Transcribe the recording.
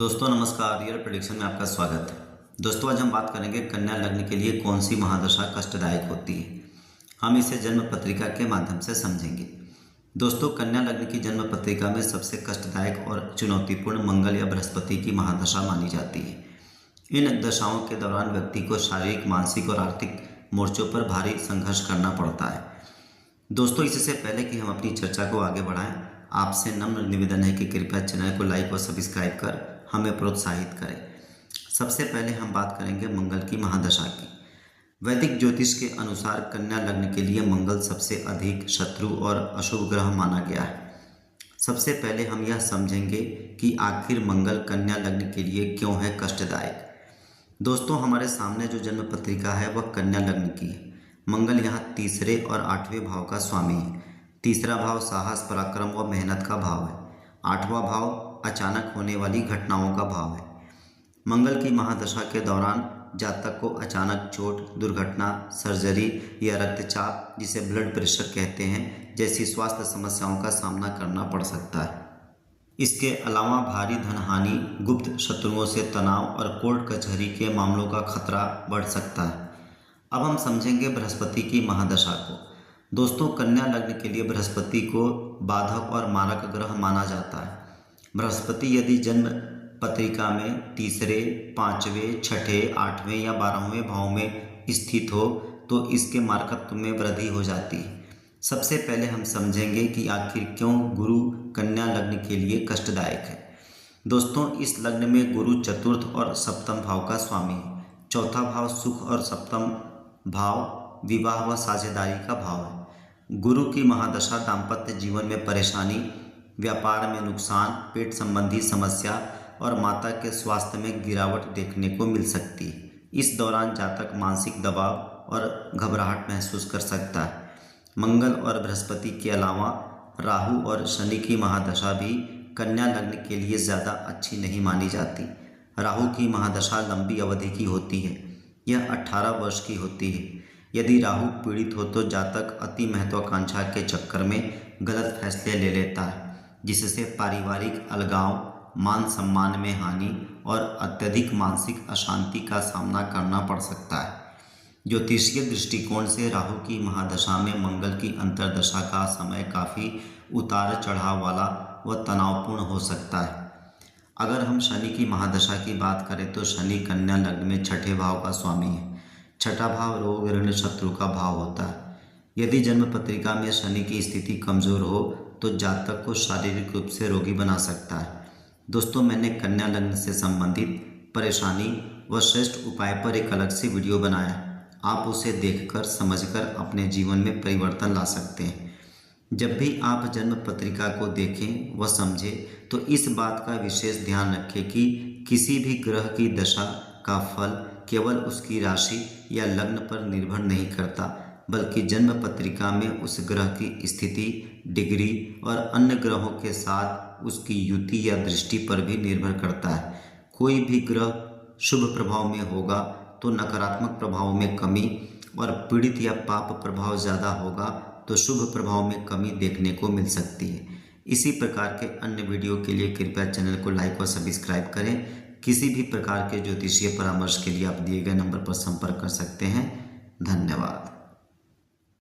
दोस्तों नमस्कार, year prediction में आपका स्वागत है। दोस्तों आज हम बात करेंगे कन्या लग्न के लिए कौन सी महादशा कष्टदायक होती है। हम इसे जन्म पत्रिका के माध्यम से समझेंगे। दोस्तों कन्या लग्न की जन्म पत्रिका में सबसे कष्टदायक और चुनौतीपूर्ण मंगल या बृहस्पति की महादशा मानी जाती है। इन दशाओं के दौरान व्यक्ति को शारीरिक, मानसिक और आर्थिक मोर्चों पर भारी संघर्ष करना पड़ता है। दोस्तों इससे पहले कि हम अपनी चर्चा को आगे बढ़ाएं, आपसे नम्र निवेदन है कि कृपया चैनल को लाइक और सब्सक्राइब कर हमें प्रोत्साहित करें। सबसे पहले हम बात करेंगे मंगल की महादशा की। वैदिक ज्योतिष के अनुसार कन्या लग्न के लिए मंगल सबसे अधिक शत्रु और अशुभ ग्रह माना गया है। सबसे पहले हम यह समझेंगे कि आखिर मंगल कन्या लग्न के लिए क्यों है कष्टदायक। दोस्तों हमारे सामने जो जन्म पत्रिका है वह कन्या लग्न की है। मंगल यहाँ तीसरे और आठवें भाव का स्वामी है। तीसरा भाव साहस, पराक्रम व मेहनत का भाव है। आठवां भाव अचानक होने वाली घटनाओं का भाव है। मंगल की महादशा के दौरान जातक को अचानक चोट, दुर्घटना, सर्जरी या रक्तचाप जिसे ब्लड प्रेशर कहते हैं जैसी स्वास्थ्य समस्याओं का सामना करना पड़ सकता है। इसके अलावा भारी धनहानि, गुप्त शत्रुओं से तनाव और कोर्ट कचहरी के मामलों का खतरा बढ़ सकता है। अब हम समझेंगे बृहस्पति की महादशा को। दोस्तों कन्या लग्न के लिए बृहस्पति को बाधक और मारक ग्रह माना जाता है। बृहस्पति यदि जन्म पत्रिका में तीसरे, पाँचवें, छठे, आठवें या 12वें भाव में स्थित हो तो इसके मारकत्व में वृद्धि हो जाती है। सबसे पहले हम समझेंगे कि आखिर क्यों गुरु कन्या लग्न के लिए कष्टदायक है। दोस्तों इस लग्न में गुरु चतुर्थ और सप्तम भाव का स्वामी है। चौथा भाव सुख और सप्तम भाव विवाह व साझेदारी का भाव है। गुरु की महादशा दाम्पत्य जीवन में परेशानी, व्यापार में नुकसान, पेट संबंधी समस्या और माता के स्वास्थ्य में गिरावट देखने को मिल सकती है। इस दौरान जातक मानसिक दबाव और घबराहट महसूस कर सकता है। मंगल और बृहस्पति के अलावा राहु और शनि की महादशा भी कन्या लग्न के लिए ज़्यादा अच्छी नहीं मानी जाती। राहु की महादशा लंबी अवधि की होती है। यह 18 वर्ष की होती है। यदि राहु पीड़ित हो तो जातक अति महत्वाकांक्षा के चक्कर में गलत फैसले ले लेता है, जिससे पारिवारिक अलगाव, मान सम्मान में हानि और अत्यधिक मानसिक अशांति का सामना करना पड़ सकता है। ज्योतिषीय दृष्टिकोण से राहु की महादशा में मंगल की अंतर्दशा का समय काफ़ी उतार चढ़ाव वाला व तनावपूर्ण हो सकता है। अगर हम शनि की महादशा की बात करें तो शनि कन्या लग्न में छठे भाव का स्वामी है। छठा भाव रोग, ऋण, शत्रु का भाव होता है। यदि जन्म पत्रिका में शनि की स्थिति कमज़ोर हो तो जातक को शारीरिक रूप से रोगी बना सकता है। दोस्तों मैंने कन्या लग्न से संबंधित परेशानी व श्रेष्ठ उपाय पर एक अलग से वीडियो बनाया। आप उसे देखकर समझकर अपने जीवन में परिवर्तन ला सकते हैं। जब भी आप जन्म पत्रिका को देखें व समझें तो इस बात का विशेष ध्यान रखें कि किसी भी ग्रह की दशा का फल केवल उसकी राशि या लग्न पर निर्भर नहीं करता, बल्कि जन्म पत्रिका में उस ग्रह की स्थिति, डिग्री और अन्य ग्रहों के साथ उसकी युति या दृष्टि पर भी निर्भर करता है। कोई भी ग्रह शुभ प्रभाव में होगा तो नकारात्मक प्रभाव में कमी और पीड़ित या पाप प्रभाव ज़्यादा होगा तो शुभ प्रभाव में कमी देखने को मिल सकती है। इसी प्रकार के अन्य वीडियो के लिए कृपया चैनल को लाइक और सब्सक्राइब करें। किसी भी प्रकार के ज्योतिषीय परामर्श के लिए आप दिए गए नंबर पर संपर्क कर सकते हैं। धन्यवाद।